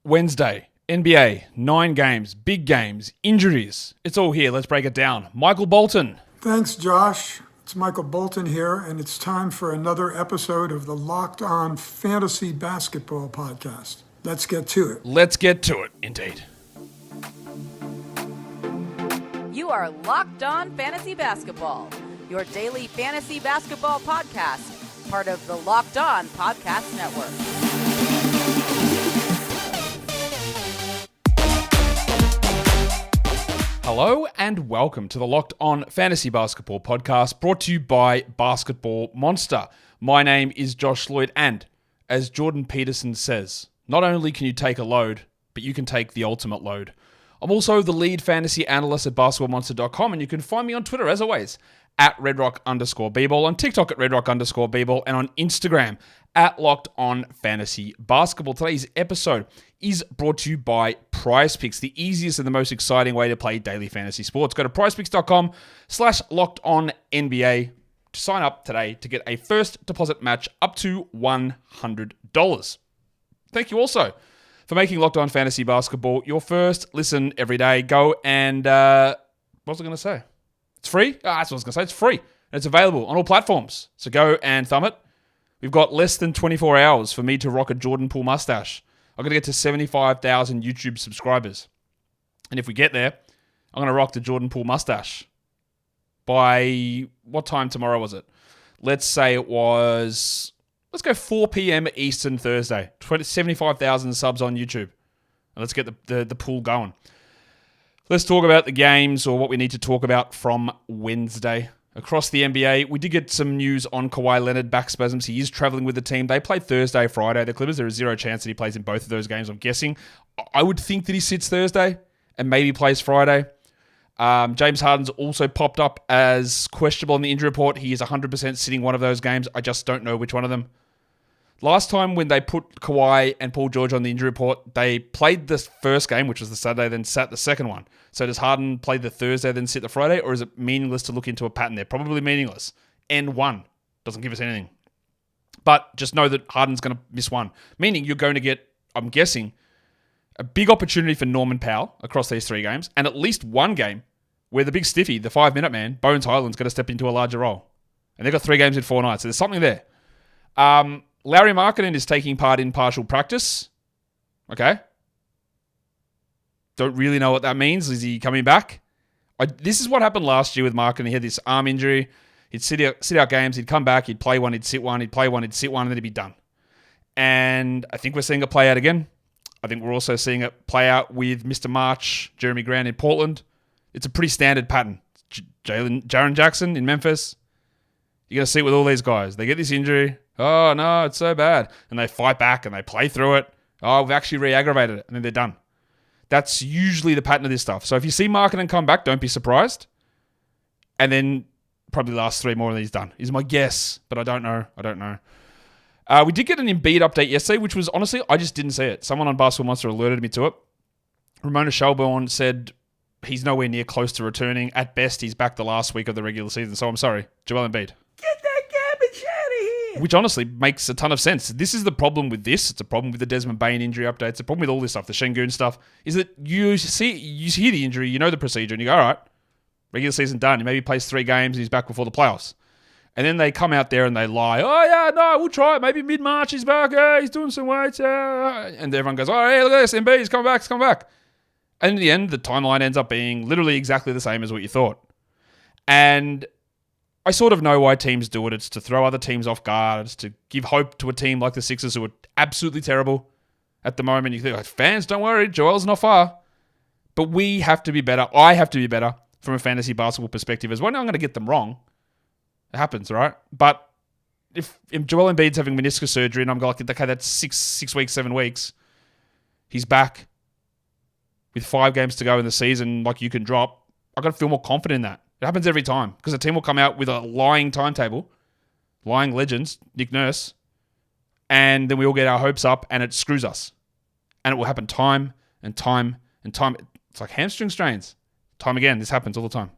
Wednesday, NBA, 9 games, big games, injuries. It's all here. Let's break it down. Michael Bolton. Thanks, Josh. It's Michael Bolton here, and it's time for another episode of the Locked On Fantasy Basketball Podcast. Let's get to it. Let's get to it, indeed. You are Locked On Fantasy Basketball, your daily fantasy basketball podcast, part of the Locked On Podcast Network. Hello and welcome to the Locked On Fantasy Basketball Podcast, brought to you by Basketball Monster. My name is Josh Lloyd, and as Jordan Peterson says, not only can you take a load, but you can take the ultimate load. I'm also the lead fantasy analyst at basketballmonster.com, and you can find me on Twitter, as always, at redrock_bball, on TikTok at redrock_bball, and on Instagram at Locked On Fantasy Basketball. Today's episode is brought to you by Prize Picks, the easiest and the most exciting way to play daily fantasy sports. Go to prizepicks.com/LockedOnNBA to sign up today to get a first deposit match up to $100. Thank you also for making Locked On Fantasy Basketball your first listen every day. Go and, what was I going to say? It's free? That's what I was going to say. It's free. And it's available on all platforms. So go and thumb it. We've got less than 24 hours for me to rock a Jordan Poole mustache. I'm going to get to 75,000 YouTube subscribers. And if we get there, I'm going to rock the Jordan Poole mustache. By what time tomorrow was it? Let's say it was... Let's go 4 p.m. Eastern Thursday. 75,000 subs on YouTube. And let's get the pool going. Let's talk about the games, or what we need to talk about from Wednesday. Across the NBA, we did get some news on Kawhi Leonard back spasms. He is traveling with the team. They play Thursday, Friday. The Clippers, there is zero chance that he plays in both of those games, I'm guessing. I would think that he sits Thursday and maybe plays Friday. James Harden's also popped up as questionable in the injury report. He is 100% sitting one of those games. I just don't know which one of them. Last time when they put Kawhi and Paul George on the injury report, they played the first game, which was the Saturday, then sat the second one. So does Harden play the Thursday, then sit the Friday, or is it meaningless to look into a pattern there? Probably meaningless. N1 doesn't give us anything. But just know that Harden's going to miss one, meaning you're going to get, I'm guessing, a big opportunity for Norman Powell across these 3 games, and at least one game where the big stiffy, the 5-minute man, Bones Highland's going to step into a larger role. And they've got 3 games in 4 nights, so there's something there. Larry Markkanen is taking part in partial practice. Okay. Don't really know what that means. Is he coming back? This is what happened last year with Markkanen. He had this arm injury. He'd sit out games. He'd come back. He'd play one. He'd sit one. He'd play one. He'd sit one. And then he'd be done. And I think we're seeing it play out again. I think we're also seeing it play out with Mr. March, Jeremy Grant in Portland. It's a pretty standard pattern. Jaren Jackson in Memphis. You're going to see it with all these guys. They get this injury. Oh, no, it's so bad. And they fight back and they play through it. Oh, we've actually re-aggravated it. And then they're done. That's usually the pattern of this stuff. So if you see Markkanen come back, don't be surprised. And then probably last 3 more and he's done, is my guess. But I don't know. We did get an Embiid update yesterday, which was, honestly, I just didn't see it. Someone on Basketball Monster alerted me to it. Ramona Shelburne said he's nowhere near close to returning. At best, he's back the last week of the regular season. So I'm sorry. Joel Embiid. Get that garbage out of here! Which honestly makes a ton of sense. This is the problem with this. It's a problem with the Desmond Bain injury updates. It's a problem with all this stuff, the Şengün stuff, is that you hear the injury, you know the procedure, and you go, all right, regular season done. He maybe plays 3 games and he's back before the playoffs. And then they come out there and they lie. Oh, yeah, no, we'll try it. Maybe mid-March he's back. He's doing some weights. And everyone goes, oh, hey, look at this. Embiid, he's coming back. And in the end, the timeline ends up being literally exactly the same as what you thought. And I sort of know why teams do it. It's to throw other teams off guard. It's to give hope to a team like the Sixers, who are absolutely terrible at the moment. You think, like, fans, don't worry, Joel's not far. But we have to be better. I have to be better from a fantasy basketball perspective as well. Now I'm going to get them wrong. It happens, right? But if Joel Embiid's having meniscus surgery and I'm going, okay, that's 6 weeks, 7 weeks. He's back with 5 games to go in the season, like you can drop. I've got to feel more confident in that. It happens every time because the team will come out with a lying timetable, lying legends, Nick Nurse, and then we all get our hopes up and it screws us. And it will happen time and time and time. It's like hamstring strains. Time again, this happens all the time.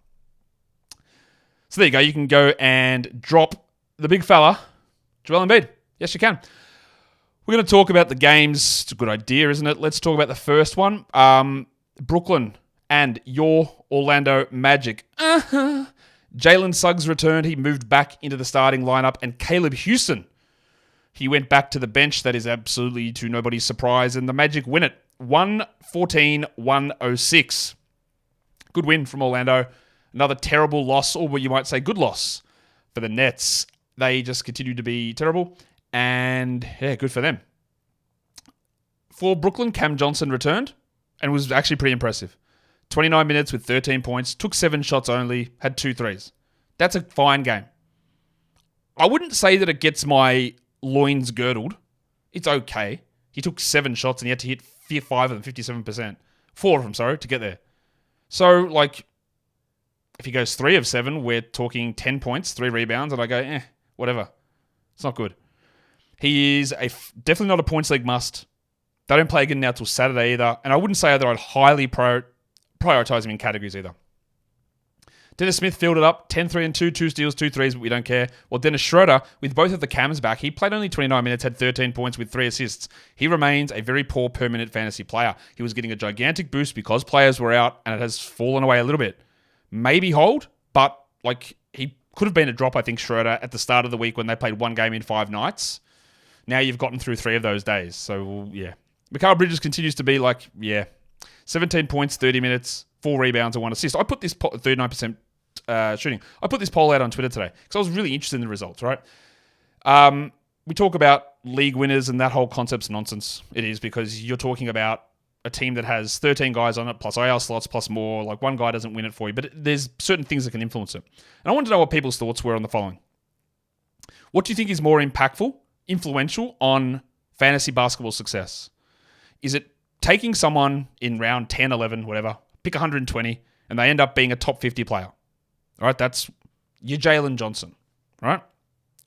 So there you go. You can go and drop the big fella, Joel Embiid. Yes, you can. We're going to talk about the games. It's a good idea, isn't it? Let's talk about the first one. Brooklyn and your Orlando Magic. Jalen Suggs returned. He moved back into the starting lineup. And Caleb Houston, he went back to the bench. That is absolutely to nobody's surprise. And the Magic win it. 114-106. Good win from Orlando. Another terrible loss, or what you might say good loss for the Nets. They just continue to be terrible. And yeah, good for them. For Brooklyn, Cam Johnson returned and was actually pretty impressive. 29 minutes with 13 points, took 7 shots only, had 2 threes. That's a fine game. I wouldn't say that it gets my loins girdled. It's okay. He took 7 shots and he had to hit 5 of them, 57%. 4 of them, sorry, to get there. So, like, if he goes 3 of 7, we're talking 10 points, 3 rebounds, and I go, whatever. It's not good. He is definitely not a points league must. They don't play again now till Saturday either. And I wouldn't say that I'd highly prioritize him in categories either. Dennis Smith filled it up, 10-3-2, 2 steals, 2 threes, but we don't care. Well, Dennis Schroeder, with both of the cams back, he played only 29 minutes, had 13 points with 3 assists. He remains a very poor per-minute fantasy player. He was getting a gigantic boost because players were out, and it has fallen away a little bit. Maybe hold, but like he could have been a drop, I think, Schroeder, at the start of the week when they played 1 game in 5 nights. Now you've gotten through 3 of those days. So, yeah. Mikal Bridges continues to be 17 points, 30 minutes, 4 rebounds, and 1 assist. I put this 39% shooting. I put this poll out on Twitter today because I was really interested in the results, right? We talk about league winners and that whole concept's nonsense. It is, because you're talking about a team that has 13 guys on it, plus IR slots, plus more. Like, one guy doesn't win it for you, but there's certain things that can influence it. And I wanted to know what people's thoughts were on the following. What do you think is more impactful, influential on fantasy basketball success? Is it taking someone in round 10, 11, whatever, pick 120, and they end up being a top 50 player? All right, that's your Jalen Johnson, right?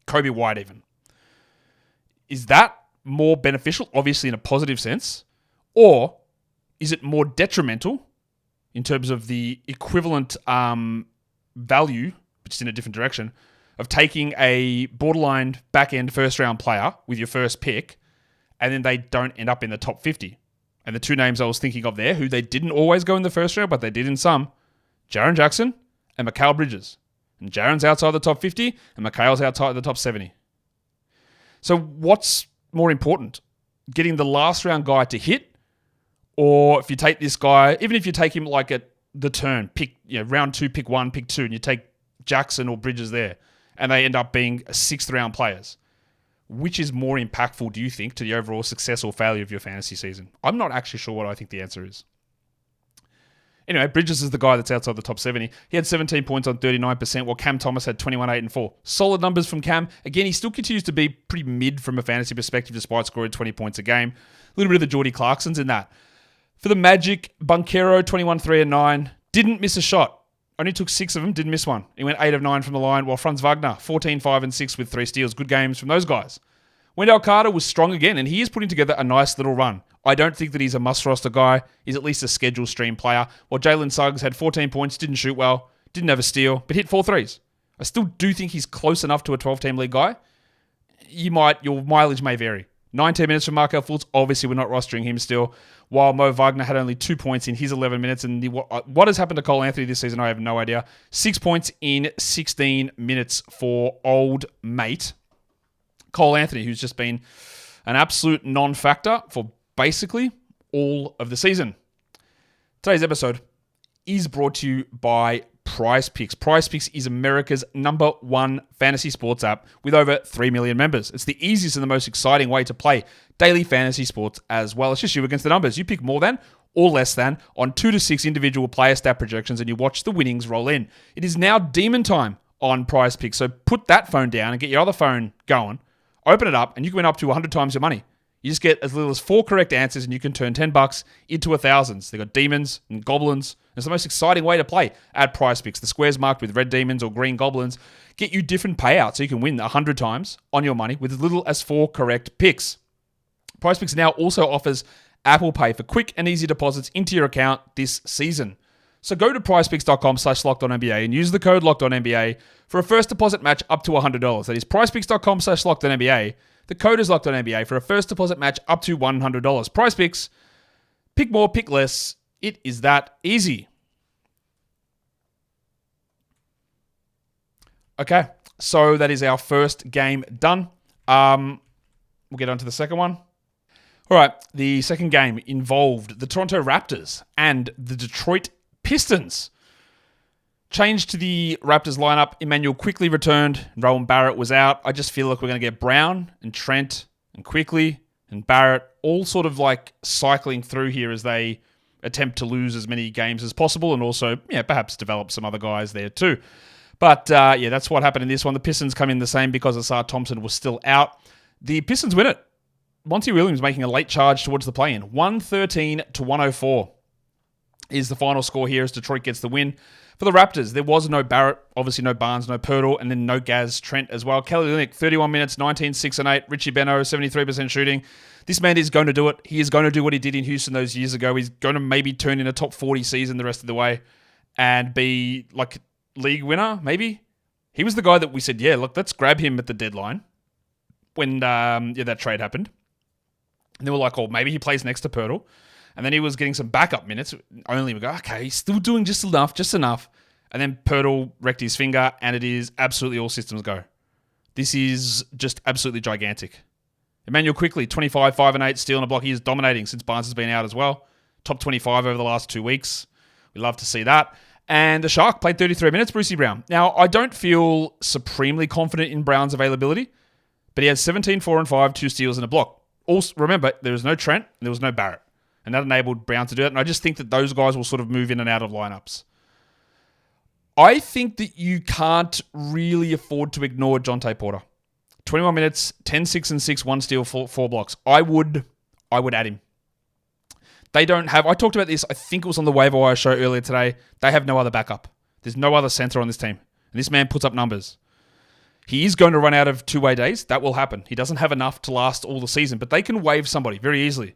Coby White even. Is that more beneficial, obviously in a positive sense, or is it more detrimental in terms of the equivalent value, but just in a different direction, of taking a borderline back-end first-round player with your first pick, and then they don't end up in the top 50? And the 2 names I was thinking of there, who they didn't always go in the first round, but they did in some, Jaren Jackson and Mikal Bridges. And Jaren's outside the top 50, and Mikal's outside the top 70. So what's more important? Getting the last round guy to hit, or if you take this guy, even if you take him like at the turn, pick round 2, pick 1, pick 2, and you take Jackson or Bridges there, and they end up being 6th round players. Which is more impactful, do you think, to the overall success or failure of your fantasy season? I'm not actually sure what I think the answer is. Anyway, Bridges is the guy that's outside the top 70. He had 17 points on 39%, while Cam Thomas had 21, 8, and 4. Solid numbers from Cam. Again, he still continues to be pretty mid from a fantasy perspective, despite scoring 20 points a game. A little bit of the Geordie Clarksons in that. For the Magic, Banchero, 21, 3, and 9. Didn't miss a shot. Only took 6 of them, didn't miss one. He went 8 of 9 from the line, while Franz Wagner, 14, 5, and 6 with 3 steals. Good games from those guys. Wendell Carter was strong again, and he is putting together a nice little run. I don't think that he's a must-roster guy. He's at least a schedule stream player. While Jalen Suggs had 14 points, didn't shoot well, didn't have a steal, but hit 4 threes. I still do think he's close enough to a 12-team league guy. Your mileage may vary. 19 minutes from Markelle Fultz. Obviously, we're not rostering him still. While Mo Wagner had only 2 points in his 11 minutes. And what has happened to Cole Anthony this season, I have no idea. 6 points in 16 minutes for old mate Cole Anthony, who's just been an absolute non-factor for basically all of the season. Today's episode is brought to you by Prize Picks. Prize Picks is America's #1 fantasy sports app with over 3 million members. It's the easiest and the most exciting way to play daily fantasy sports as well. It's just you against the numbers. You pick more than or less than on 2 to 6 individual player stat projections and you watch the winnings roll in. It is now demon time on Prize Picks, so put that phone down and get your other phone going. Open it up and you can win up to 100 times your money. You just get as little as 4 correct answers and you can turn $10 into $1,000s. They've got demons and goblins. It's the most exciting way to play at Prize Picks. The squares marked with red demons or green goblins get you different payouts so you can win 100 times on your money with as little as 4 correct picks. Prize Picks now also offers Apple Pay for quick and easy deposits into your account this season. So go to prizepicks.com/lockedonnba and use the code LOCKEDONNBA for a first deposit match up to $100. That is prizepicks.com/lockedonnba. The code is Locked On NBA for a first deposit match up to $100. Prize Picks. Pick more, pick less. It is that easy. Okay, so that is our first game done. We'll get on to the second one. All right, the second game involved the Toronto Raptors and the Detroit Pistons. Change to the Raptors lineup. Emmanuel quickly returned. Rowan Barrett was out. I just feel like we're going to get Brown and Trent and Quickly and Barrett all sort of like cycling through here as they attempt to lose as many games as possible and also, perhaps develop some other guys there too. But that's what happened in this one. The Pistons come in the same because Asar Thompson was still out. The Pistons win it. Monty Williams making a late charge towards the play-in. 113-104 is the final score here as Detroit gets the win. For the Raptors, there was no Barrett, obviously no Barnes, no Pirtle, and then no Gaz Trent as well. Kelly Olynyk, 31 minutes, 19, 6 and 8. Richie Beno, 73% shooting. This man is going to do it. He is going to do what he did in Houston those years ago. He's going to maybe turn in a top 40 season the rest of the way and be like league winner, maybe. He was the guy that we said, look, let's grab him at the deadline when that trade happened. And then we're like, maybe he plays next to Pirtle. And then he was getting some backup minutes. Only we go, okay, he's still doing just enough. And then Pirtle wrecked his finger, and it is absolutely all systems go. This is just absolutely gigantic. Emmanuel Quickly, 25, 5 and 8, steal and a block. He is dominating since Barnes has been out as well. Top 25 over the last 2 weeks. We love to see that. And the Shark played 33 minutes, Brucey Brown. Now, I don't feel supremely confident in Brown's availability, but he has 17, 4 and 5, 2 steals and a block. Also, remember, there was no Trent, and there was no Barrett. And that enabled Brown to do it. And I just think that those guys will sort of move in and out of lineups. I think that you can't really afford to ignore Jonte Porter. 21 minutes, 10, 6 and 6, 1 steal, 4 blocks. I would add him. They don't have... I talked about this, I think it was on the waiver wire show earlier today. They have no other backup. There's no other center on this team. And this man puts up numbers. He is going to run out of two-way days. That will happen. He doesn't have enough to last all the season. But they can waive somebody very easily.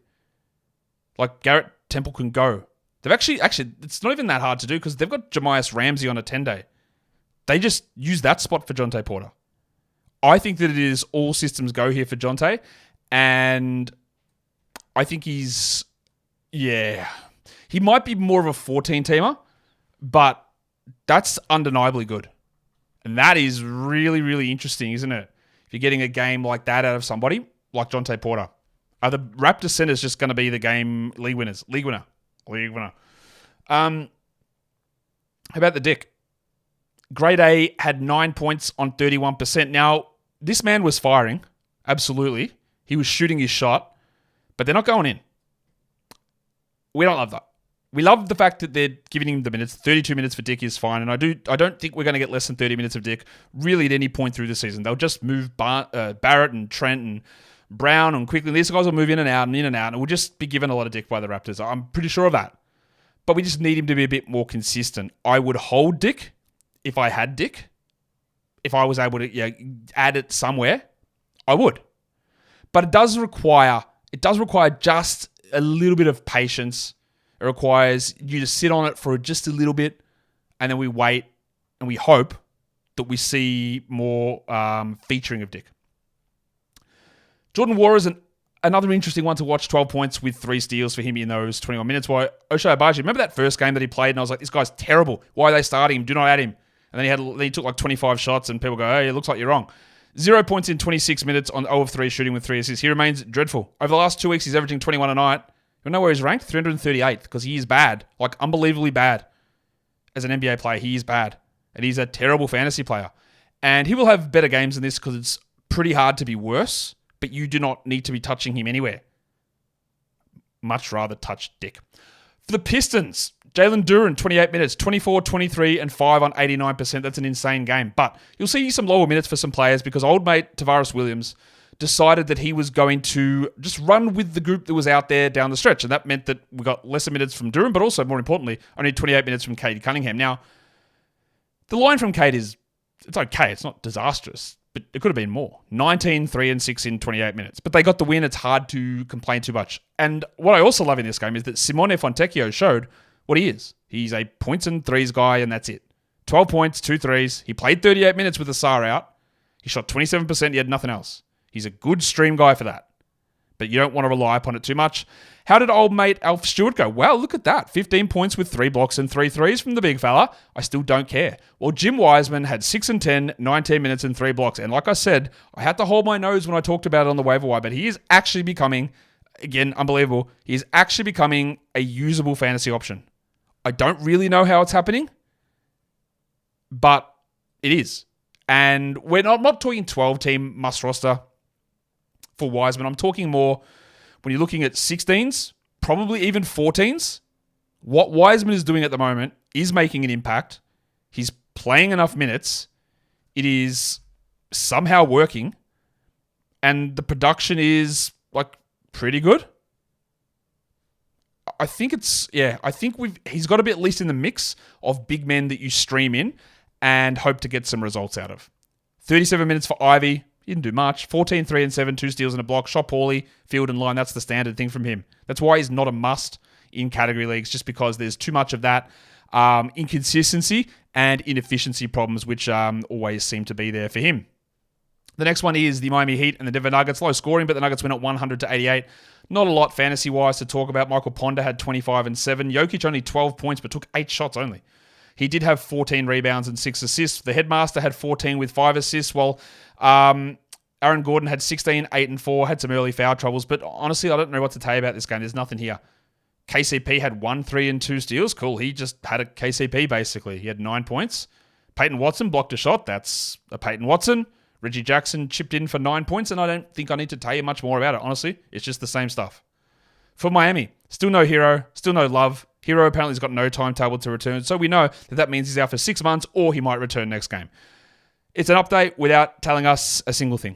Like Garrett Temple can go. They've actually, it's not even that hard to do because they've got Jamias Ramsey on a 10-day. They just use that spot for Jonte Porter. I think that it is all systems go here for Jonte. And I think he might be more of a 14-teamer, but that's undeniably good. And that is really, really interesting, isn't it? If you're getting a game like that out of somebody like Jonte Porter. Are the Raptors centers just going to be the game league winners? League winner. How about the Dick? Grade A had 9 points on 31%. Now, this man was firing. Absolutely. He was shooting his shot. But they're not going in. We don't love that. We love the fact that they're giving him the minutes. 32 minutes for Dick is fine. And I don't think we're going to get less than 30 minutes of Dick really at any point through the season. They'll just move Barrett and Trent and Brown and Quickly. These guys will move in and out. And we'll just be given a lot of Dick by the Raptors. I'm pretty sure of that. But we just need him to be a bit more consistent. I would hold Dick if I had Dick. If I was able to add it somewhere, I would. But it does require just a little bit of patience. It requires you to sit on it for just a little bit, and then we wait and we hope that we see more featuring of Dick. Jordan Wara is another interesting one to watch. 12 points with 3 steals for him in those 21 minutes. Why Ochai Agbaji, remember that first game that he played, and I was like, this guy's terrible. Why are they starting him? Do not add him. And then he took like 25 shots, and people go, hey, it looks like you're wrong. 0 points in 26 minutes on 0 of 3 shooting with 3 assists. He remains dreadful. Over the last 2 weeks, he's averaging 21 a night. You know where he's ranked? 338th, because he is bad. Like, unbelievably bad. As an NBA player, he is bad. And he's a terrible fantasy player. And he will have better games than this because it's pretty hard to be worse, but you do not need to be touching him anywhere. Much rather touch Dick. For the Pistons, Jalen Duren, 28 minutes, 24, 23, and 5 on 89%. That's an insane game. But you'll see some lower minutes for some players because old mate Tavares Williams decided that he was going to just run with the group that was out there down the stretch. And that meant that we got lesser minutes from Duren, but also, more importantly, only 28 minutes from Cade Cunningham. Now, the line from Cade it's okay. It's not disastrous, but it could have been more. 19, 3 and 6 in 28 minutes. But they got the win. It's hard to complain too much. And what I also love in this game is that Simone Fontecchio showed what he is. He's a points and threes guy, and that's it. 12 points, 2 threes. He played 38 minutes with Asar out. He shot 27%. He had nothing else. He's a good stream guy for that. But you don't want to rely upon it too much. How did old mate Alf Stewart go? Well, look at that. 15 points with 3 blocks and 3 threes from the big fella. I still don't care. Well, Jim Wiseman had 6 and 10, 19 minutes and 3 blocks. And like I said, I had to hold my nose when I talked about it on the waiver wire, but he is actually becoming, again, unbelievable. He is actually becoming a usable fantasy option. I don't really know how it's happening, but it is. And I'm not talking 12-team must roster for Wiseman. I'm talking more when you're looking at 16s, probably even 14s. What Wiseman is doing at the moment is making an impact. He's playing enough minutes. It is somehow working. And the production is pretty good. I think he's got to be at least in the mix of big men that you stream in and hope to get some results out of. 37 minutes for Ivy. He didn't do much. 14, 3 and 7, 2 steals and a block. Shot poorly, field and line. That's the standard thing from him. That's why he's not a must in category leagues, just because there's too much of that inconsistency and inefficiency problems, which always seem to be there for him. The next one is the Miami Heat and the Denver Nuggets. Low scoring, but the Nuggets win at 100-88. Not a lot fantasy-wise to talk about. Michael Ponder had 25 and 7. Jokic only 12 points, but took 8 shots only. He did have 14 rebounds and 6 assists. The Headmaster had 14 with 5 assists, while Aaron Gordon had 16, 8 and 4, had some early foul troubles. But honestly, I don't know what to tell you about this game. There's nothing here. KCP had 1, 3 and 2 steals. Cool. He just had a KCP, basically. He had 9 points. Peyton Watson blocked a shot. That's a Peyton Watson. Reggie Jackson chipped in for 9 points, and I don't think I need to tell you much more about it, honestly. It's just the same stuff. For Miami, still no Hero, still no Love. Hero apparently has got no timetable to return, so we know that means he's out for 6 months or he might return next game. It's an update without telling us a single thing.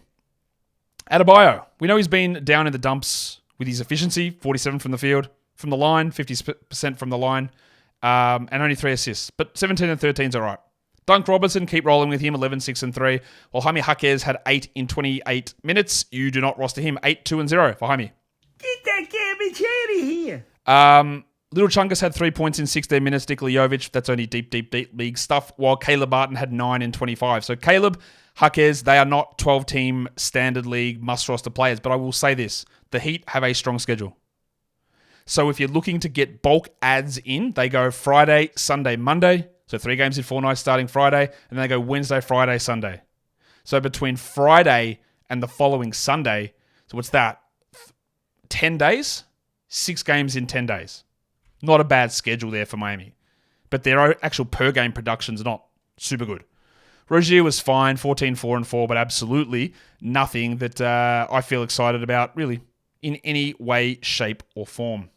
Adebayo, we know he's been down in the dumps with his efficiency, 47 from the field, from the line, 50% from the line, and only 3 assists, but 17 and 13 is all right. Dunk Robertson, keep rolling with him, 11, 6 and 3, while Jaime Jaquez had 8 in 28 minutes. You do not roster him, 8, 2 and 0 for Jaime. Get that garbage out of here. Little Chungus had 3 points in 16 minutes. Nikola Jovic, that's only deep league stuff, while Caleb Barton had 9 in 25. So Caleb, Jaquez, they are not 12-team standard league must-roster players, but I will say this. The Heat have a strong schedule. So if you're looking to get bulk ads in, they go Friday, Sunday, Monday. So 3 games in 4 nights starting Friday, and then they go Wednesday, Friday, Sunday. So between Friday and the following Sunday, so what's that? 10 days? 6 games in 10 days. Not a bad schedule there for Miami. But their actual per-game production's not super good. Rozier was fine, 14, 4 and 4, but absolutely nothing that I feel excited about, really, in any way, shape, or form.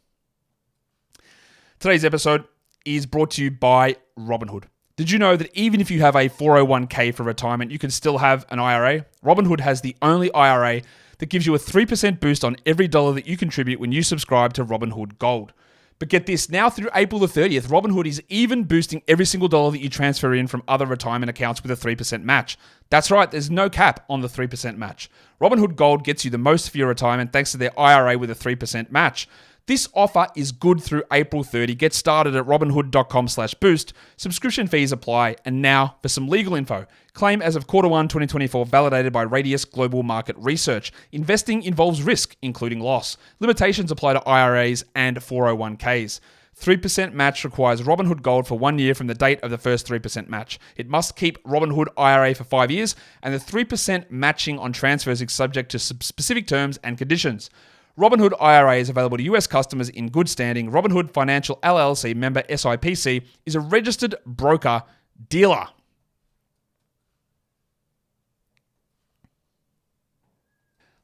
Today's episode is brought to you by Robinhood. Did you know that even if you have a 401k for retirement, you can still have an IRA? Robinhood has the only IRA that gives you a 3% boost on every dollar that you contribute when you subscribe to Robinhood Gold. But get this, now through April the 30th, Robinhood is even boosting every single dollar that you transfer in from other retirement accounts with a 3% match. That's right, there's no cap on the 3% match. Robinhood Gold gets you the most for your retirement thanks to their IRA with a 3% match. This offer is good through April 30. Get started at robinhood.com/boost. Subscription fees apply. And now for some legal info. Claim as of Q1 2024 validated by Radius Global Market Research. Investing involves risk, including loss. Limitations apply to IRAs and 401ks. 3% match requires Robinhood Gold for 1 year from the date of the first 3% match. It must keep Robinhood IRA for 5 years, and the 3% matching on transfers is subject to specific terms and conditions. Robinhood IRA is available to U.S. customers in good standing. Robinhood Financial LLC, member SIPC, is a registered broker-dealer.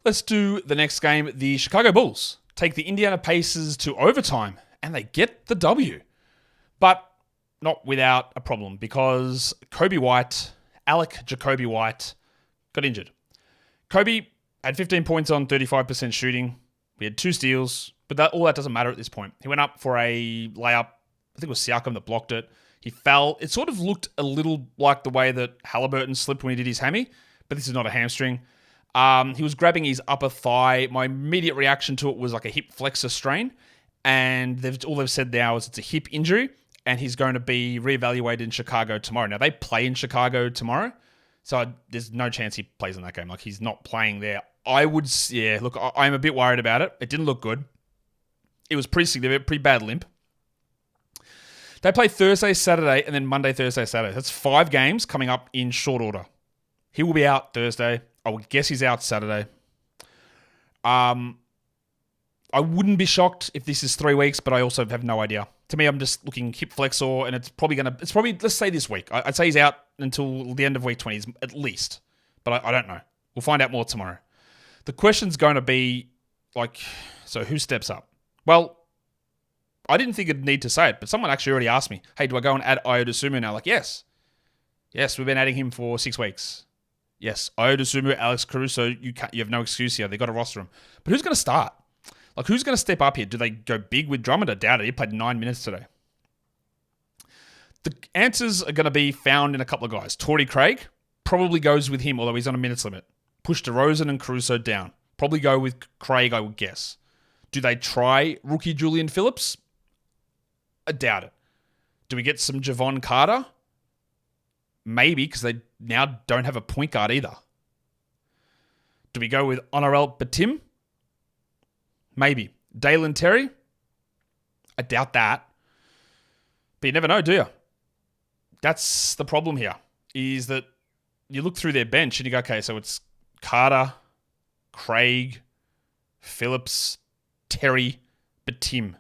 Let's do the next game. The Chicago Bulls take the Indiana Pacers to overtime, and they get the W. But not without a problem, because Coby White, Aleksej White, got injured. Coby had 15 points on 35% shooting. We had 2 steals, but all that doesn't matter at this point. He went up for a layup. I think it was Siakam that blocked it. He fell. It sort of looked a little like the way that Halliburton slipped when he did his hammy, but this is not a hamstring. He was grabbing his upper thigh. My immediate reaction to it was like a hip flexor strain, and all they've said now is it's a hip injury, and he's going to be reevaluated in Chicago tomorrow. Now, they play in Chicago tomorrow, So there's no chance he plays in that game. Like, he's not playing there. Look, I'm a bit worried about it. It didn't look good. It was pretty significant, pretty bad limp. They play Thursday, Saturday, and then Monday, Thursday, Saturday. That's 5 games coming up in short order. He will be out Thursday. I would guess he's out Saturday. I wouldn't be shocked if this is 3 weeks, but I also have no idea. To me, I'm just looking hip flexor, and it's probably, let's say this week. I'd say he's out until the end of week 20 at least, but I don't know. We'll find out more tomorrow. The question's going to be, so who steps up? Well, I didn't think I'd need to say it, but someone actually already asked me, hey, do I go and add Ayo Dosunmu now? Yes. Yes, we've been adding him for 6 weeks. Yes, Ayo Dosunmu, Alex Caruso, you have no excuse here. They've got to roster him. But who's going to start? Who's going to step up here? Do they go big with Drummond? I doubt it. He played 9 minutes today. The answers are going to be found in a couple of guys. Torrey Craig probably goes with him, although he's on a minutes limit. Push DeRozan and Caruso down. Probably go with Craig, I would guess. Do they try rookie Julian Phillips? I doubt it. Do we get some Javon Carter? Maybe, because they now don't have a point guard either. Do we go with Honorel Batim? Maybe. Dalen Terry? I doubt that. But you never know, do you? That's the problem here, is that you look through their bench and you go, okay, so it's Carter, Craig, Phillips, Terry, Batim.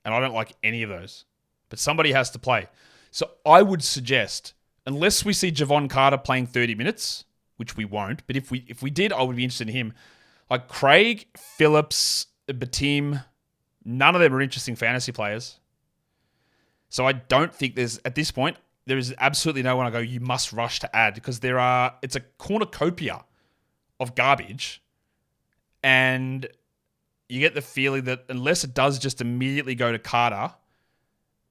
And I don't like any of those. But somebody has to play. So I would suggest, unless we see Javon Carter playing 30 minutes, which we won't, but if we did, I would be interested in him. Like Craig, Phillips, Batim, none of them are interesting fantasy players. So I don't think at this point, there is absolutely no one I go, you must rush to add, because it's a cornucopia of garbage. And you get the feeling that unless it does just immediately go to Carter,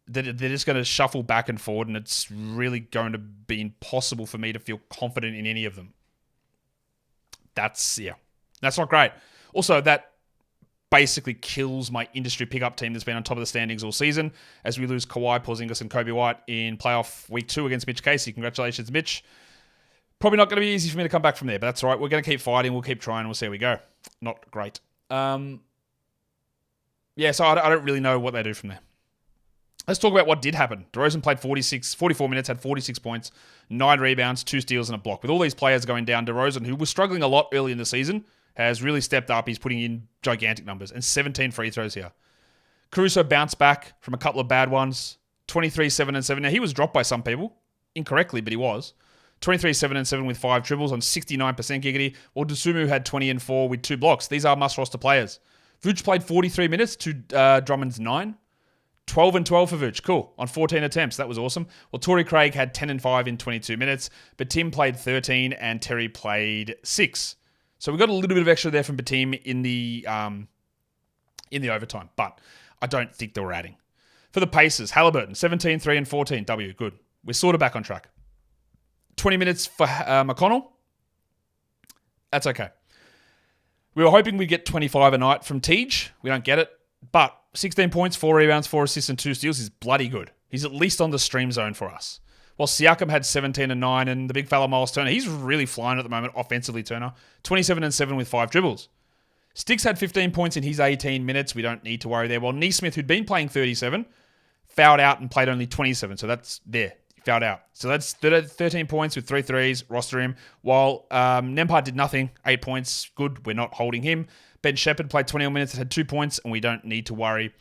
that they're just going to shuffle back and forward, and it's really going to be impossible for me to feel confident in any of them. That's not great. Also, that basically kills my industry pickup team that's been on top of the standings all season as we lose Kawhi, Porzingis, and Coby White in playoff week 2 against Mitch Casey. Congratulations, Mitch. Probably not going to be easy for me to come back from there, but that's all right. We're going to keep fighting. We'll keep trying. We'll see how we go. Not great. So I don't really know what they do from there. Let's talk about what did happen. DeRozan played 44 minutes, had 46 points, 9 rebounds, 2 steals, and a block. With all these players going down, DeRozan, who was struggling a lot early in the season, has really stepped up. He's putting in gigantic numbers and 17 free throws here. Caruso bounced back from a couple of bad ones. 23, 7, and 7. Now, he was dropped by some people, incorrectly, but he was. 23, 7, and 7 with 5 dribbles on 69% giggity, while Dosunmu had 20 and 4 with 2 blocks. These are must-roster players. Vooch played 43 minutes to Drummond's 9. 12 and 12 for Vooch. Cool. On 14 attempts. That was awesome. Well, Torrey Craig had 10 and 5 in 22 minutes, but Tim played 13 and Terry played 6. So we got a little bit of extra there from Batim in the overtime, but I don't think they were adding. For the Pacers, Halliburton, 17, 3, and 14. W, good. We're sort of back on track. 20 minutes for McConnell. That's okay. We were hoping we'd get 25 a night from Teague. We don't get it, but 16 points, 4 rebounds, 4 assists, and 2 steals is bloody good. He's at least on the stream zone for us. While Siakam had 17 and 9, and the big fella Miles Turner, he's really flying at the moment offensively, Turner. 27 and 7 with 5 dribbles. Sticks had 15 points in his 18 minutes. We don't need to worry there. While Neesmith, who'd been playing 37, fouled out and played only 27. So that's there. Fouled out. So that's 13 points with 3 threes. Roster him. While Nembhard did nothing. 8 points. Good. We're not holding him. Ben Shepherd played 21 minutes and had 2 points, and we don't need to worry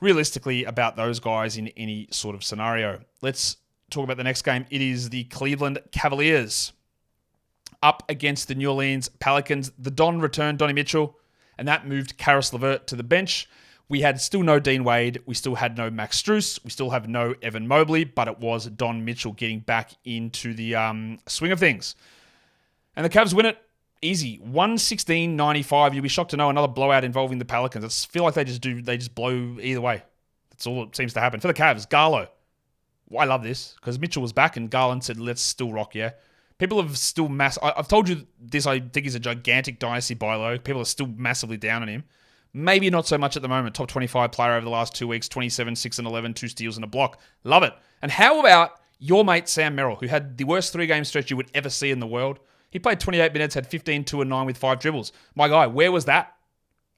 realistically about those guys in any sort of scenario. Let's talk about the next game. It is the Cleveland Cavaliers up against the New Orleans Pelicans. The Don returned, Donnie Mitchell, and that moved Karis LeVert to the bench. We had still no Dean Wade. We still had no Max Strus. We still have no Evan Mobley, but it was Don Mitchell getting back into the swing of things. And the Cavs win it easy. 116-95. You'll be shocked to know another blowout involving the Pelicans. I feel like they just blow either way. That's all that seems to happen. For the Cavs, Garlo. I love this because Mitchell was back and Garland said, let's still rock, yeah? People have still I've told you this, I think he's a gigantic dynasty buy low. People are still massively down on him. Maybe not so much at the moment. Top 25 player over the last 2 weeks, 27, 6 and 11, 2 steals and a block. Love it. And how about Your mate, Sam Merrill, who had the worst 3-game stretch you would ever see in the world. He played 28 minutes, had 15, 2, and 9 with 5 dribbles. My guy, where was that?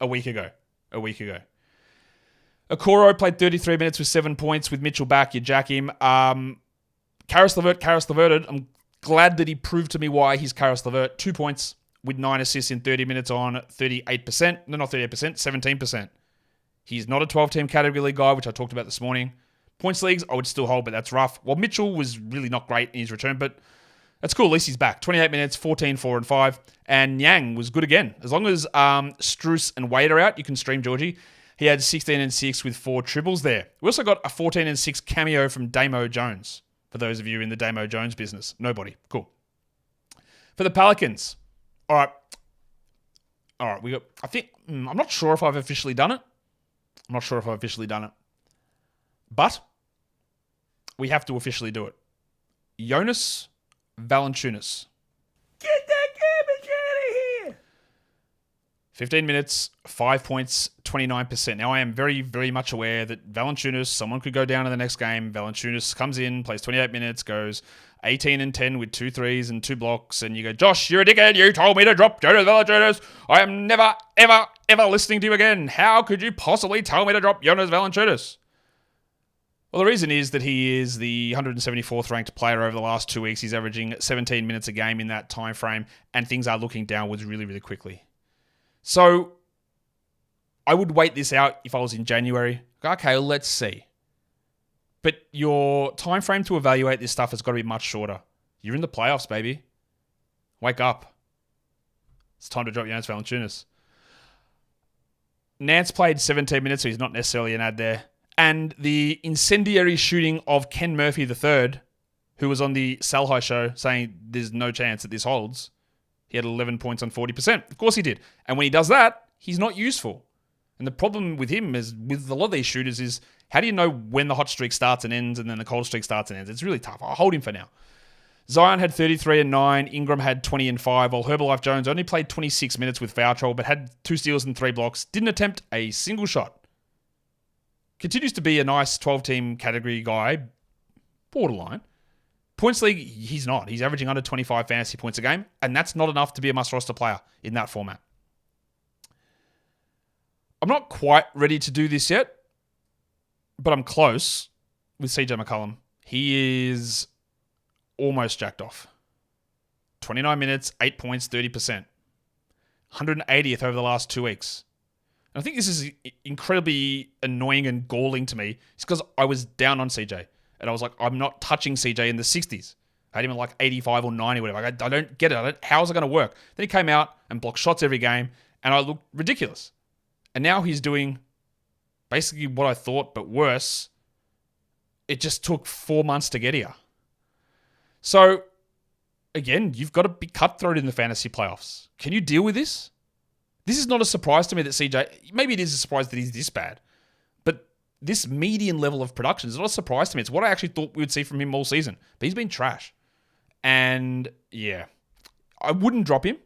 A week ago. Okoro played 33 minutes with 7 points. With Mitchell back, you jack him. Karis LeVert. I'm glad that he proved to me why he's Karis LeVert. 2 points with 9 assists in 30 minutes on 38%. No, not 38%, 17%. He's not a 12-team category league guy, which I talked about this morning. Points leagues, I would still hold, but that's rough. Well, Mitchell was really not great in his return, but that's cool. At least he's back. 28 minutes, 14, 4, and 5. And Yang was good again. As long as Strus and Wade are out, you can stream Georgie. He had 16 and 6 with 4 triples there. We also got a 14 and 6 cameo from Damo Jones. For those of you in the Damo Jones business. Nobody. Cool. For the Pelicans. All right. I'm not sure if I've officially done it. But we have to officially do it. Jonas Valanciunas. Get that garbage out of here! 15 minutes, 5 points, 29%. Now, I am very, very much aware that Valanciunas, someone could go down in the next game. Valanciunas comes in, plays 28 minutes, goes 18 and 10 with 2 threes and 2 blocks. And you go, Josh, you're a dickhead. You told me to drop Jonas Valanciunas. I am never, ever, ever listening to you again. How could you possibly tell me to drop Jonas Valanciunas? Well, the reason is that he is the 174th ranked player over the last 2 weeks. He's averaging 17 minutes a game in that time frame, and things are looking downwards really, really quickly. So I would wait this out if I was in January. Okay, let's see. But your time frame to evaluate this stuff has got to be much shorter. You're in the playoffs, baby. Wake up. It's time to drop Jonas Valanciunas. Nance played 17 minutes, so he's not necessarily an ad there. And the incendiary shooting of Ken Murphy III, who was on the Salhai show saying there's no chance that this holds. He had 11 points on 40%. Of course he did. And when he does that, he's not useful. And the problem with him is, with a lot of these shooters, is how do you know when the hot streak starts and ends and then the cold streak starts and ends? It's really tough. I'll hold him for now. Zion had 33 and 9. Ingram had 20 and 5. While Herbalife Jones only played 26 minutes with foul trouble, but had 2 steals and 3 blocks. Didn't attempt a single shot. Continues to be a nice 12-team category guy. Borderline. Points league, he's not. He's averaging under 25 fantasy points a game, and that's not enough to be a must-roster player in that format. I'm not quite ready to do this yet, but I'm close with CJ McCollum. He is almost jacked off. 29 minutes, 8 points, 30%. 180th over the last 2 weeks. And I think this is incredibly annoying and galling to me. It's because I was down on CJ. And I was like, I'm not touching CJ in the 60s. I had him at like 85 or 90 or whatever. I don't get it. How's it going to work? Then he came out and blocked shots every game, and I looked ridiculous. And now he's doing basically what I thought, but worse. It just took 4 months to get here. So, again, you've got to be cutthroat in the fantasy playoffs. Can you deal with this? This is not a surprise to me that CJ... Maybe it is a surprise that he's this bad. But this median level of production is not a surprise to me. It's what I actually thought we would see from him all season. But he's been trash. And, yeah. I wouldn't drop him.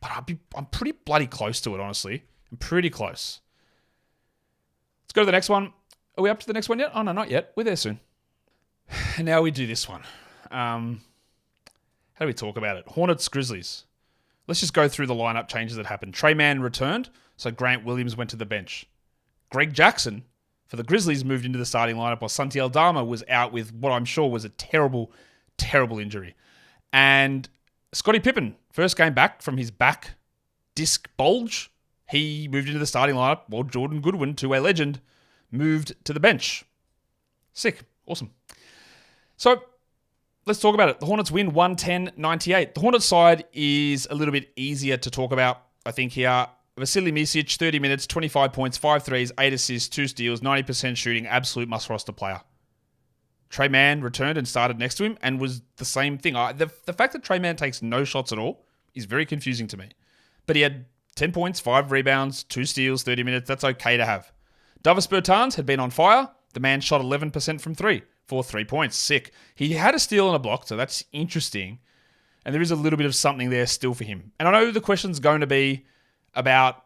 But I'm pretty bloody close to it, honestly. I'm pretty close. Let's go to the next one. Are we up to the next one yet? Oh, no, not yet. We're there soon. And now we do this one. How do we talk about it? Hornets Grizzlies. Let's just go through the lineup changes that happened. Trey Mann returned, so Grant Williams went to the bench. Greg Jackson for the Grizzlies moved into the starting lineup while Santi Aldama was out with what I'm sure was a terrible, terrible injury. And Scottie Pippen, first game back from his back disc bulge, he moved into the starting lineup while Jordan Goodwin, two-way legend, moved to the bench. Sick. Awesome. So, let's talk about it. The Hornets win 110-98. The Hornets side is a little bit easier to talk about, I think, here. Vasilije Micic, 30 minutes, 25 points, 5 threes, 8 assists, 2 steals, 90% shooting, absolute must-roster player. Trey Mann returned and started next to him and was the same thing. The fact that Trey Mann takes no shots at all is very confusing to me. But he had 10 points, 5 rebounds, 2 steals, 30 minutes. That's okay to have. Davis Bertans had been on fire. The man shot 11% from 3 for 3 points. Sick. He had a steal and a block, so that's interesting. And there is a little bit of something there still for him. And I know the question's going to be about,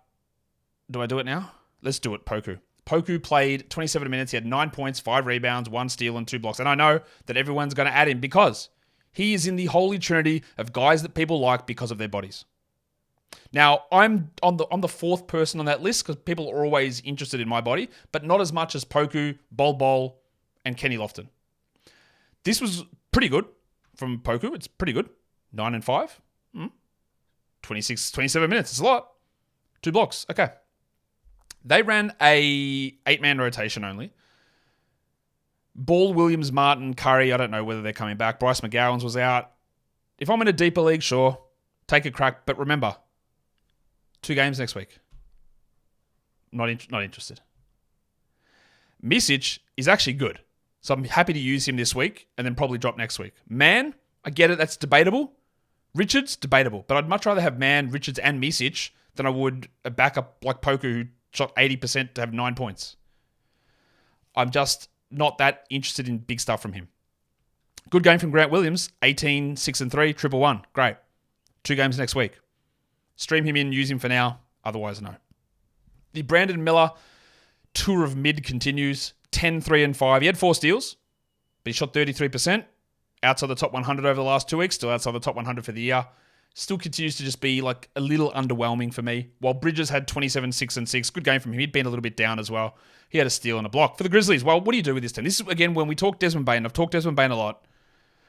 do I do it now? Let's do it, Poku. Poku played 27 minutes. He had 9 points, 5 rebounds, 1 steal, and 2 blocks. And I know that everyone's going to add him because he is in the holy trinity of guys that people like because of their bodies. Now, I'm the fourth person on that list because people are always interested in my body, but not as much as Poku, Bol, and Kenny Lofton. This was pretty good from Poku. It's pretty good. 9 and 5. 27 minutes. It's a lot. 2 blocks. Okay. They ran a 8-man rotation only. Ball, Williams, Martin, Curry, I don't know whether they're coming back. Bryce McGowan's was out. If I'm in a deeper league, sure, take a crack. But remember, 2 games next week. Not interested. Micic is actually good. So I'm happy to use him this week and then probably drop next week. Man, I get it. That's debatable. Richards, debatable. But I'd much rather have Man, Richards, and Micic than I would a backup like Poku who shot 80% to have 9 points. I'm just not that interested in big stuff from him. Good game from Grant Williams. 18, 6 and 3, 111. Great. 2 games next week. Stream him in, use him for now. Otherwise, no. The Brandon Miller tour of mid continues. 10, 3 and 5. He had 4 steals, but he shot 33%. Outside the top 100 over the last 2 weeks. Still outside the top 100 for the year. Still continues to just be like a little underwhelming for me. While Bridges had 27, 6 and 6. Good game from him. He'd been a little bit down as well. He had a steal and a block. For the Grizzlies, well, what do you do with this team? This is, again, when we talk Desmond Bane. I've talked Desmond Bane a lot.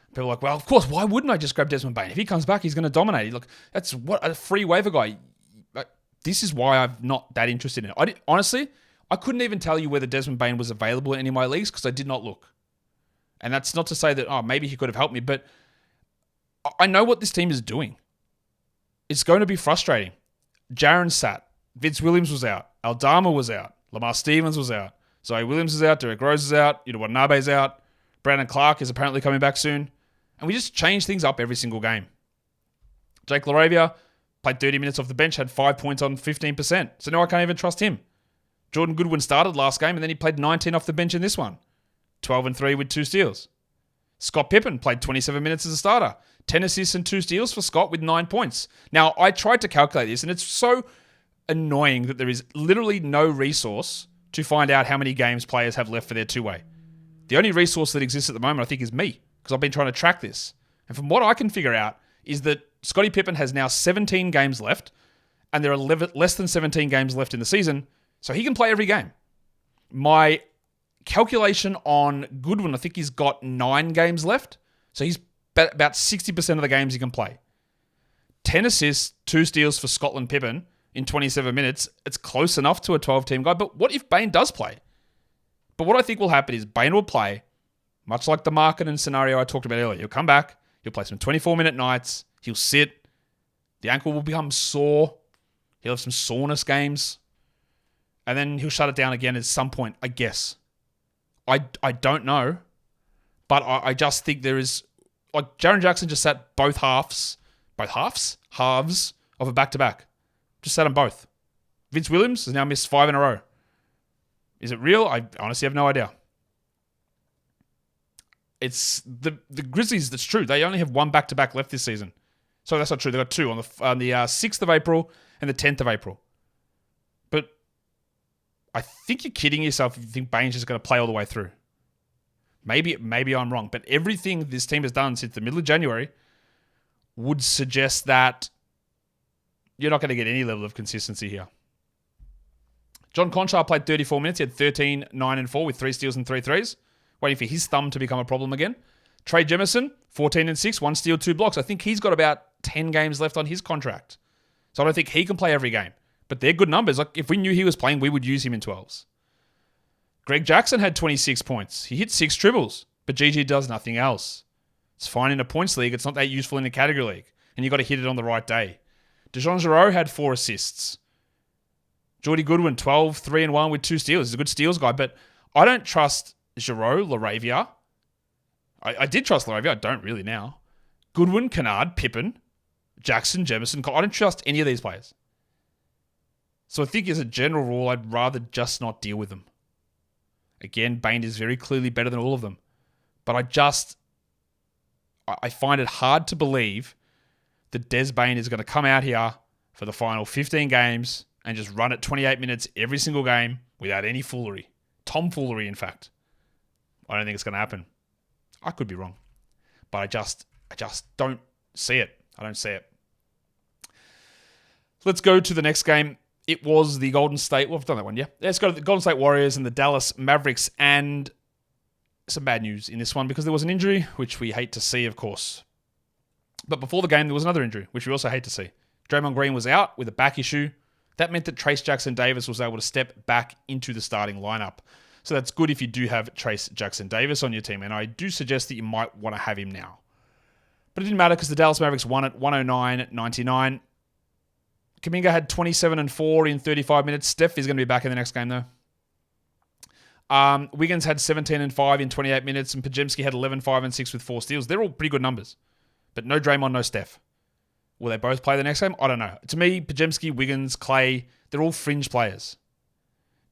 People are like, well, of course, why wouldn't I just grab Desmond Bane? If he comes back, he's going to dominate. Look, that's what a free waiver guy. This is why I'm not that interested in it. Honestly, I couldn't even tell you whether Desmond Bane was available in any of my leagues because I did not look. And that's not to say that, maybe he could have helped me, but I know what this team is doing. It's going to be frustrating. Jaren sat. Vince Williams was out. Aldama was out. Lamar Stevens was out. Zoe Williams is out. Derek Rose is out. Yuta Watanabe's out. Brandon Clark is apparently coming back soon. And we just change things up every single game. Jake LaRavia played 30 minutes off the bench, had 5 points on 15%. So now I can't even trust him. Jordan Goodwin started last game, and then he played 19 off the bench in this one. 12 and 3 with 2 steals. Scott Pippen played 27 minutes as a starter. 10 assists and 2 steals for Scott with 9 points. Now, I tried to calculate this, and it's so annoying that there is literally no resource to find out how many games players have left for their two-way. The only resource that exists at the moment, I think, is me, because I've been trying to track this. And from what I can figure out is that Scottie Pippen has now 17 games left, and there are less than 17 games left in the season, so he can play every game. My calculation on Goodwin, I think he's got 9 games left, so he's about 60% of the games he can play. 10 assists, 2 steals for Scotland Pippen in 27 minutes. It's close enough to a 12-team guy, but what if Bane does play? But what I think will happen is Bane will play, much like the Markkanen scenario I talked about earlier. He'll come back, he'll play some 24-minute nights, he'll sit, the ankle will become sore, he'll have some soreness games, and then he'll shut it down again at some point, I guess. I don't know, but I just think there is... Like, Jaren Jackson just sat both halves of a back-to-back. Just sat them both. Vince Williams has now missed 5 in a row. Is it real? I honestly have no idea. It's the Grizzlies, that's true. They only have 1 back-to-back left this season. So that's not true. They've got 2 on the 6th of April and the 10th of April. But I think you're kidding yourself if you think Bane's just going to play all the way through. Maybe I'm wrong, but everything this team has done since the middle of January would suggest that you're not going to get any level of consistency here. John Conchar played 34 minutes. He had 13, 9 and 4 with 3 steals and 3 threes. Waiting for his thumb to become a problem again. Trey Jemison, 14 and 6, 1 steal, 2 blocks. I think he's got about 10 games left on his contract. So I don't think he can play every game. But they're good numbers. Like, if we knew he was playing, we would use him in 12s. Greg Jackson had 26 points. He hit 6 triples, but GG does nothing else. It's fine in a points league. It's not that useful in a category league. And you've got to hit it on the right day. DeJon Jarreau had 4 assists. Jordy Goodwin, 12, 3 and 1 with 2 steals. He's a good steals guy, but I don't trust Jarreau, LaRavia. I did trust LaRavia. I don't really now. Goodwin, Kennard, Pippen, Jackson, Jemison. I don't trust any of these players. So I think as a general rule, I'd rather just not deal with them. Again, Bane is very clearly better than all of them. But I find it hard to believe that Des Bane is going to come out here for the final 15 games and just run it 28 minutes every single game without any foolery. Tomfoolery, in fact. I don't think it's going to happen. I could be wrong. But I just don't see it. I don't see it. Let's go to the next game. It was the Golden State. Well, I've done that one, yeah. Let's go to the Golden State Warriors and the Dallas Mavericks. And some bad news in this one because there was an injury, which we hate to see, of course. But before the game, there was another injury, which we also hate to see. Draymond Green was out with a back issue. That meant that Trace Jackson-Davis was able to step back into the starting lineup. So that's good if you do have Trace Jackson-Davis on your team. And I do suggest that you might want to have him now. But it didn't matter because the Dallas Mavericks won at 109-99. Kuminga had 27 and 4 in 35 minutes. Steph is going to be back in the next game, though. Wiggins had 17 and 5 in 28 minutes. And Pokusevski had 11, 5 and 6 with 4 steals. They're all pretty good numbers. But no Draymond, no Steph. Will they both play the next game? I don't know. To me, Pokusevski, Wiggins, Clay, they're all fringe players.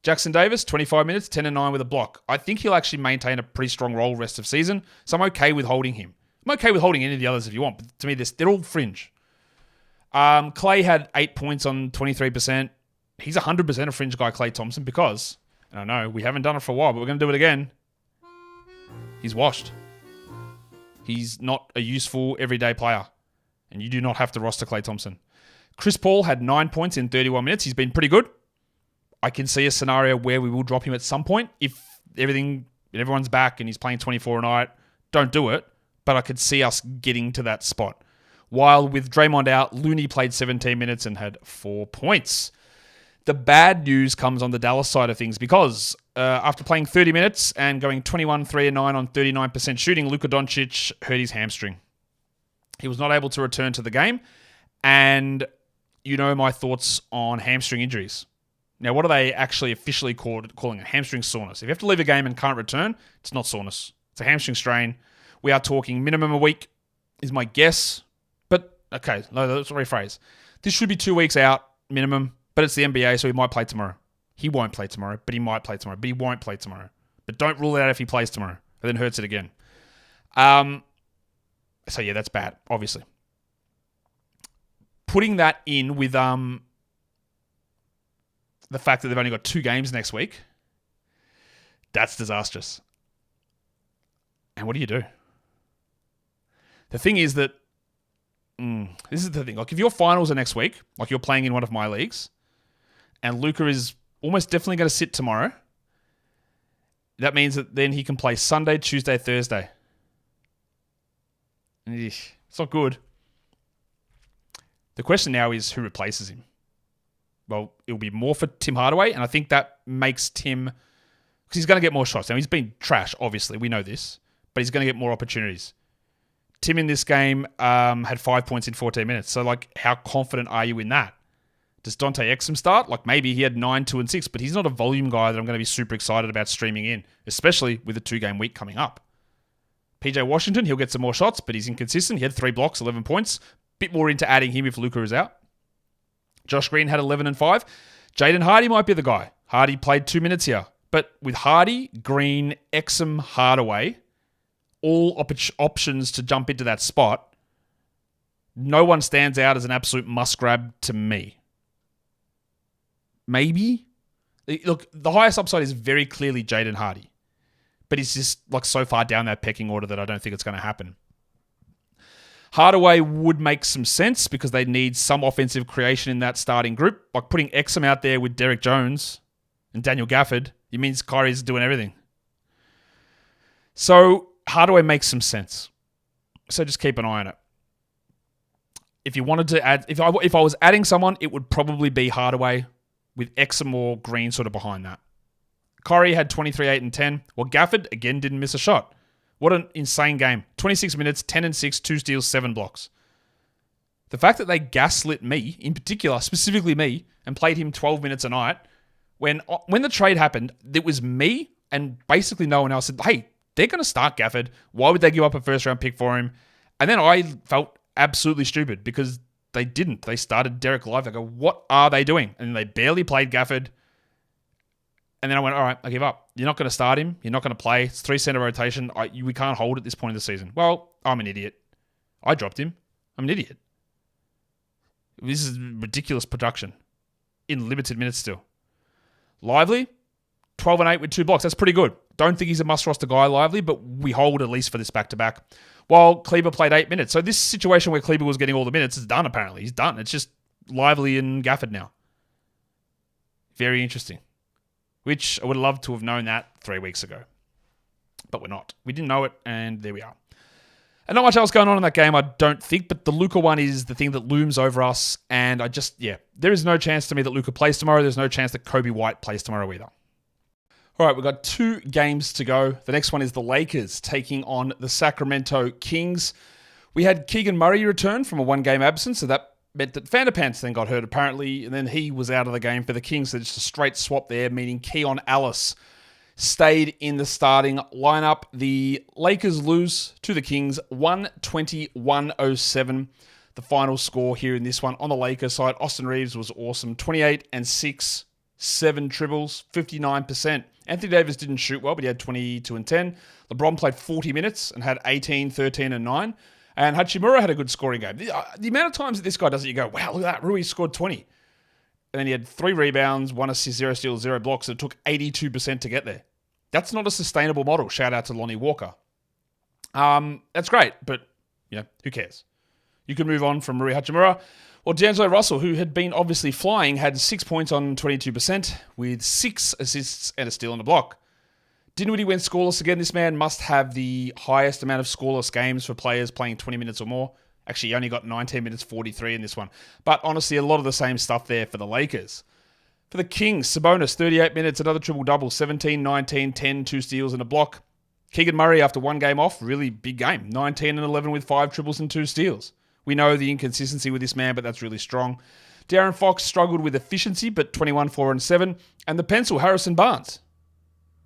Jackson Davis, 25 minutes, 10 and 9 with a block. I think he'll actually maintain a pretty strong role rest of season, so I'm okay with holding him. I'm okay with holding any of the others if you want, but to me, they're all fringe. Clay had 8 points on 23%. He's 100% a fringe guy, Clay Thompson, because, and I know we haven't done it for a while, but we're going to do it again. He's washed. He's not a useful everyday player, and you do not have to roster Clay Thompson. Chris Paul had 9 points in 31 minutes. He's been pretty good. I can see a scenario where we will drop him at some point if everyone's back and he's playing 24 a night. Don't do it, but I could see us getting to that spot. While with Draymond out, Looney played 17 minutes and had 4 points. The bad news comes on the Dallas side of things because after playing 30 minutes and going 21, 3 and 9 on 39% shooting, Luka Doncic hurt his hamstring. He was not able to return to the game, and you know my thoughts on hamstring injuries. Now, what are they actually officially calling it? Hamstring soreness. If you have to leave a game and can't return, it's not soreness. It's a hamstring strain. We are talking minimum a week is my guess. But, okay, let's rephrase. This should be 2 weeks out minimum, but it's the NBA, so he might play tomorrow. He won't play tomorrow, but he might play tomorrow. But he won't play tomorrow. But don't rule it out if he plays tomorrow. And then hurts it again. So, yeah, that's bad, obviously. Putting that in with the fact that they've only got 2 games next week, that's disastrous. And what do you do? The thing is that, this is the thing. Like, if your finals are next week, like you're playing in one of my leagues, and Luka is almost definitely going to sit tomorrow, that means that then he can play Sunday, Tuesday, Thursday. It's not good. The question now is who replaces him? Well, it'll be more for Tim Hardaway, and I think that makes Tim, because he's going to get more shots. Now, he's been trash, obviously. We know this, but he's going to get more opportunities. Tim in this game had 5 points in 14 minutes. So, like, how confident are you in that? Does Dante Exum start? Like, maybe he had 9, 2, and 6, but he's not a volume guy that I'm going to be super excited about streaming in, especially with the 2-game week coming up. PJ Washington, he'll get some more shots, but he's inconsistent. He had 3 blocks, 11 points. Bit more into adding him if Luka is out. Josh Green had 11 and 5. Jaden Hardy might be the guy. Hardy played 2 minutes here. But with Hardy, Green, Exum, Hardaway, all options to jump into that spot, no one stands out as an absolute must-grab to me. Maybe? Look, the highest upside is very clearly Jaden Hardy. But he's just like so far down that pecking order that I don't think it's going to happen. Hardaway would make some sense because they need some offensive creation in that starting group. Like putting Exum out there with Derek Jones and Daniel Gafford, it means Kyrie's doing everything. So Hardaway makes some sense. So just keep an eye on it. If you wanted to add, if I was adding someone, it would probably be Hardaway with Exum or Green sort of behind that. Kyrie had 23, 8, and 10. Well, Gafford, again, didn't miss a shot. What an insane game. 26 minutes, 10 and 6, 2 steals, 7 blocks. The fact that they gaslit me, in particular, specifically me, and played him 12 minutes a night, when the trade happened, it was me and basically no one else said, hey, they're going to start Gafford. Why would they give up a first-round pick for him? And then I felt absolutely stupid because they didn't. They started Derek Lively. I go, what are they doing? And they barely played Gafford. And then I went, all right, I give up. You're not going to start him. You're not going to play. It's 3-center rotation. We can't hold at this point of the season. Well, I'm an idiot. I dropped him. I'm an idiot. This is ridiculous production. in limited minutes still. Lively, 12 and 8 with 2 blocks. That's pretty good. Don't think he's a must-roster guy, Lively, but we hold at least for this back-to-back. While Kleber played 8 minutes. So this situation where Kleber was getting all the minutes is done, apparently. He's done. It's just Lively and Gafford now. Very interesting. Which I would have loved to have known that 3 weeks ago. But we're not. We didn't know it, and there we are. And not much else going on in that game, I don't think, but the Luka one is the thing that looms over us, and there is no chance to me that Luka plays tomorrow. There's no chance that Coby White plays tomorrow either. All right, we've got 2 games to go. The next one is the Lakers taking on the Sacramento Kings. We had Keegan Murray return from a 1-game absence, so that meant that Vanderpants then got hurt apparently, and then he was out of the game for the Kings, so just a straight swap there, meaning Keon Ellis stayed in the starting lineup. The Lakers lose to the Kings 120-107. The final score here in this one on the Lakers side. Austin Reeves was awesome. 28 and 6, 7 triples, 59%. Anthony Davis didn't shoot well, but he had 22 and 10. LeBron played 40 minutes and had 18, 13 and 9. And Hachimura had a good scoring game. The amount of times that this guy does it, you go, wow, look at that. Rui scored 20. And then he had 3 rebounds, 1 assist, 0 steals, 0 blocks. It took 82% to get there. That's not a sustainable model. Shout out to Lonnie Walker. That's great, but who cares? You can move on from Rui Hachimura. Well, D'Angelo Russell, who had been obviously flying, had 6 points on 22% with 6 assists and a steal and a block. Dinwiddie went scoreless again. This man must have the highest amount of scoreless games for players playing 20 minutes or more. Actually, he only got 19 minutes 43 in this one. But honestly, a lot of the same stuff there for the Lakers. For the Kings, Sabonis, 38 minutes, another triple-double, 17, 19, 10, 2 steals and a block. Keegan Murray, after 1 game off, really big game. 19 and 11 with 5 triples and 2 steals. We know the inconsistency with this man, but that's really strong. De'Aaron Fox struggled with efficiency, but 21, 4, and 7. And the pencil, Harrison Barnes.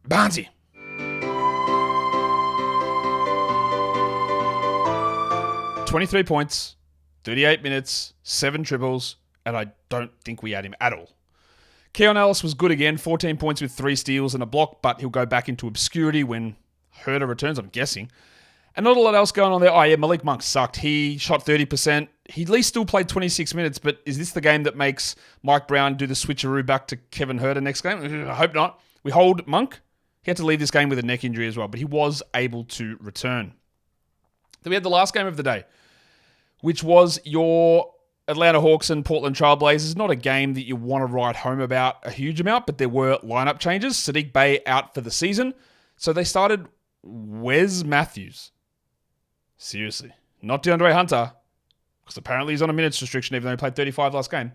Barnesy. "23 points, 38 minutes, 7 triples, and I don't think we had him at all. Keon Ellis was good again, 14 points with 3 steals and a block, but he'll go back into obscurity when Herter returns, I'm guessing. And not a lot else going on there. Oh, yeah, Malik Monk sucked. He shot 30%. He at least still played 26 minutes, but is this the game that makes Mike Brown do the switcheroo back to Kevin Herter next game? I hope not. We hold Monk. He had to leave this game with a neck injury as well, but he was able to return. Then we had the last game of the day, which was your Atlanta Hawks and Portland Trailblazers. Not a game that you want to write home about a huge amount, but there were lineup changes. Sadiq Bey out for the season. So they started Wes Matthews. Seriously. Not DeAndre Hunter, because apparently he's on a minutes restriction, even though he played 35 last game.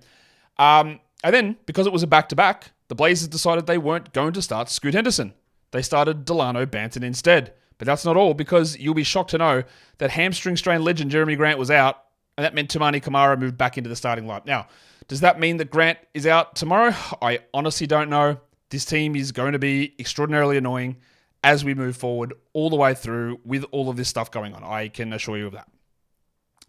And then, because it was a back-to-back, the Blazers decided they weren't going to start Scoot Henderson. They started Delano Banton instead. But that's not all, because you'll be shocked to know that hamstring strain legend Jeremy Grant was out, and that meant Tumani Kamara moved back into the starting lineup. Now, does that mean that Grant is out tomorrow? I honestly don't know. This team is going to be extraordinarily annoying as we move forward all the way through with all of this stuff going on. I can assure you of that.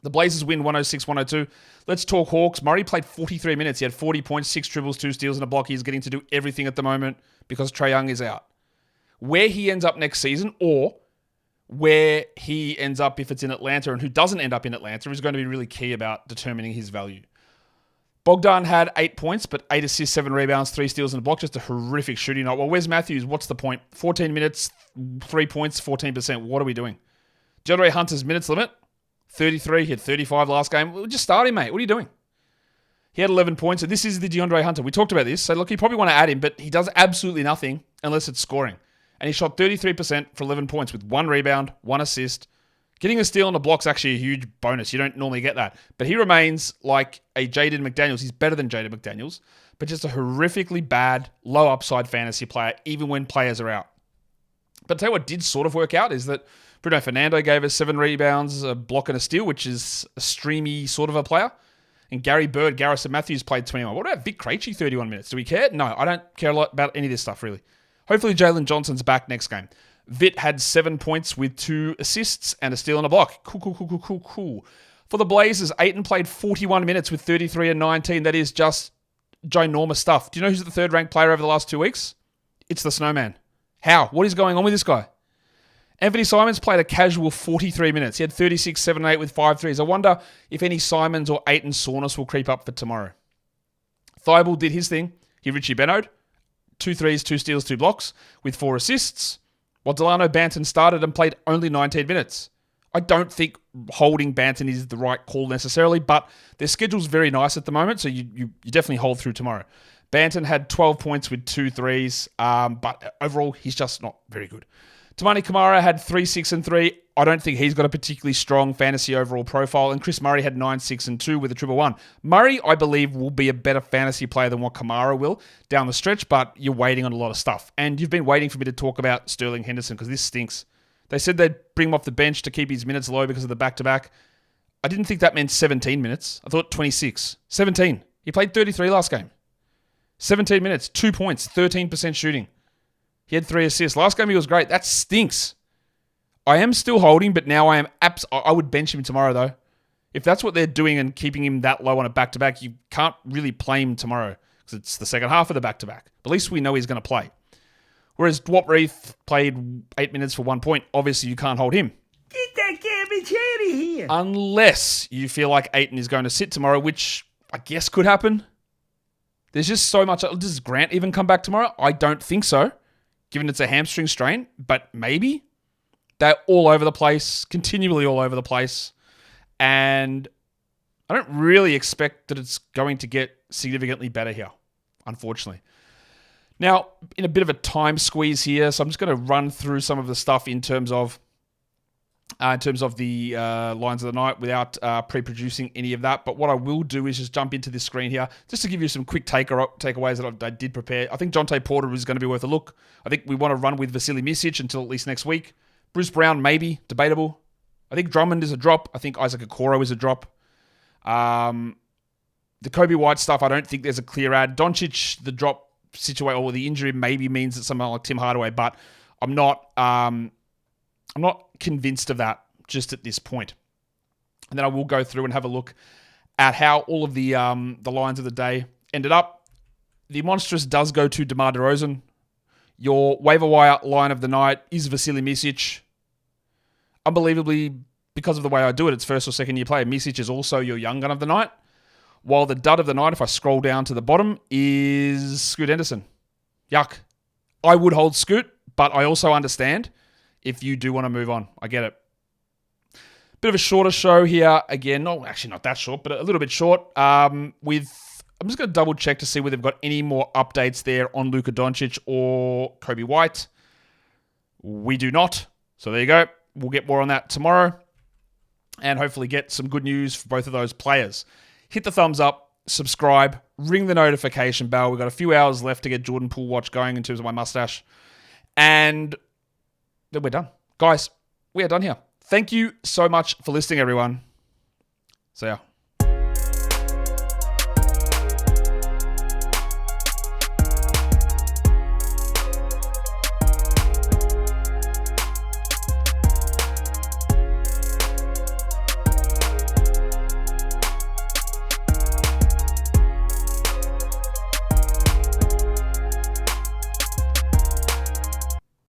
The Blazers win 106-102. Let's talk Hawks. Murray played 43 minutes. He had 40 points, 6 triples, 2 steals, and a block. He's getting to do everything at the moment because Trae Young is out. Where he ends up next season, or where he ends up if it's in Atlanta and who doesn't end up in Atlanta, is going to be really key about determining his value. Bogdan had 8 points, but 8 assists, 7 rebounds, 3 steals, and a block. Just a horrific shooting night. Well, where's Matthews? What's the point? 14 minutes, 3 points, 14%. What are we doing? DeAndre Hunter's minutes limit, 33. He had 35 last game. Well, just start him, mate. What are you doing? He had 11 points, and this is the DeAndre Hunter. We talked about this. So, look, you probably want to add him, but he does absolutely nothing unless it's scoring. And he shot 33% for 11 points with 1 rebound, 1 assist. Getting a steal on the block's actually a huge bonus. You don't normally get that. But he remains like a Jaden McDaniels. He's better than Jaden McDaniels, but just a horrifically bad, low upside fantasy player, even when players are out. But I'll tell you what did sort of work out is that Bruno Fernando gave us 7 rebounds, a block and a steal, which is a streamy sort of a player. And Gary Bird, Garrison Matthews played 21. What about Vic Krejci, 31 minutes? Do we care? No, I don't care a lot about any of this stuff, really. Hopefully Jalen Johnson's back next game. Vit had 7 points with 2 assists and a steal and a block. Cool. For the Blazers, Ayton played 41 minutes with 33 and 19. That is just ginormous stuff. Do you know who's the 3rd-ranked player over the last 2 weeks? It's the Snowman. How? What is going on with this guy? Anthony Simons played a casual 43 minutes. He had 36, 7, and 8 with 5 threes. I wonder if any Simons or Ayton soreness will creep up for tomorrow. Thibault did his thing. He Richie Beno'd. 2 threes, 2 steals, 2 blocks with 4 assists. While Delano Banton started and played only 19 minutes. I don't think holding Banton is the right call necessarily, but their schedule's very nice at the moment, so you definitely hold through tomorrow. Banton had 12 points with 2 threes, but overall, he's just not very good. Tamani Kamara had 3, 6, and 3. I don't think he's got a particularly strong fantasy overall profile, and Chris Murray had 9, 6, and 2 with a 111. Murray, I believe, will be a better fantasy player than what Kamara will down the stretch, but you're waiting on a lot of stuff. And you've been waiting for me to talk about Sterling Henderson because this stinks. They said they'd bring him off the bench to keep his minutes low because of the back-to-back. I didn't think that meant 17 minutes. I thought 26. 17. He played 33 last game. 17 minutes, 2 points, 13% shooting. He had 3 assists. Last game he was great. That stinks. I am still holding, but now I am I would bench him tomorrow, though. If that's what they're doing and keeping him that low on a back-to-back, you can't really play him tomorrow because it's the second half of the back-to-back. At least we know he's going to play. Whereas Dwop Reith played 8 minutes for 1 point. Obviously, you can't hold him. Get that garbage out of here. Unless you feel like Ayton is going to sit tomorrow, which I guess could happen. There's just so much. Does Grant even come back tomorrow? I don't think so, given it's a hamstring strain, but maybe. They're all over the place, continually all over the place, and I don't really expect that it's going to get significantly better here, unfortunately. Now, in a bit of a time squeeze here, so I'm just going to run through some of the stuff in terms of the lines of the night without pre-producing any of that. But what I will do is just jump into this screen here just to give you some quick takeaways that I did prepare. I think Jonte Porter is going to be worth a look. I think we want to run with Vasilije Micic until at least next week. Bruce Brown, maybe. Debatable. I think Drummond is a drop. I think Isaac Okoro is a drop. The Coby White stuff, I don't think there's a clear ad. Doncic, the drop situation or the injury maybe means that someone like Tim Hardaway, but I'm not convinced of that just at this point. And then I will go through and have a look at how all of the lines of the day ended up. The monstrous does go to DeMar DeRozan. Your waiver wire line of the night is Vasilije Micic. Unbelievably, because of the way I do it, it's first or second year player. Micic is also your young gun of the night. While the dud of the night, if I scroll down to the bottom, is Scoot Henderson. Yuck. I would hold Scoot, but I also understand if you do want to move on. I get it. Bit of a shorter show here. Again, actually not that short, but a little bit short. I'm just going to double check to see whether they've got any more updates there on Luka Doncic or Coby White. We do not. So there you go. We'll get more on that tomorrow and hopefully get some good news for both of those players. Hit the thumbs up, subscribe, ring the notification bell. We've got a few hours left to get Jordan Poole Watch going in terms of my mustache. And then we're done. Guys, we are done here. Thank you so much for listening, everyone. See ya.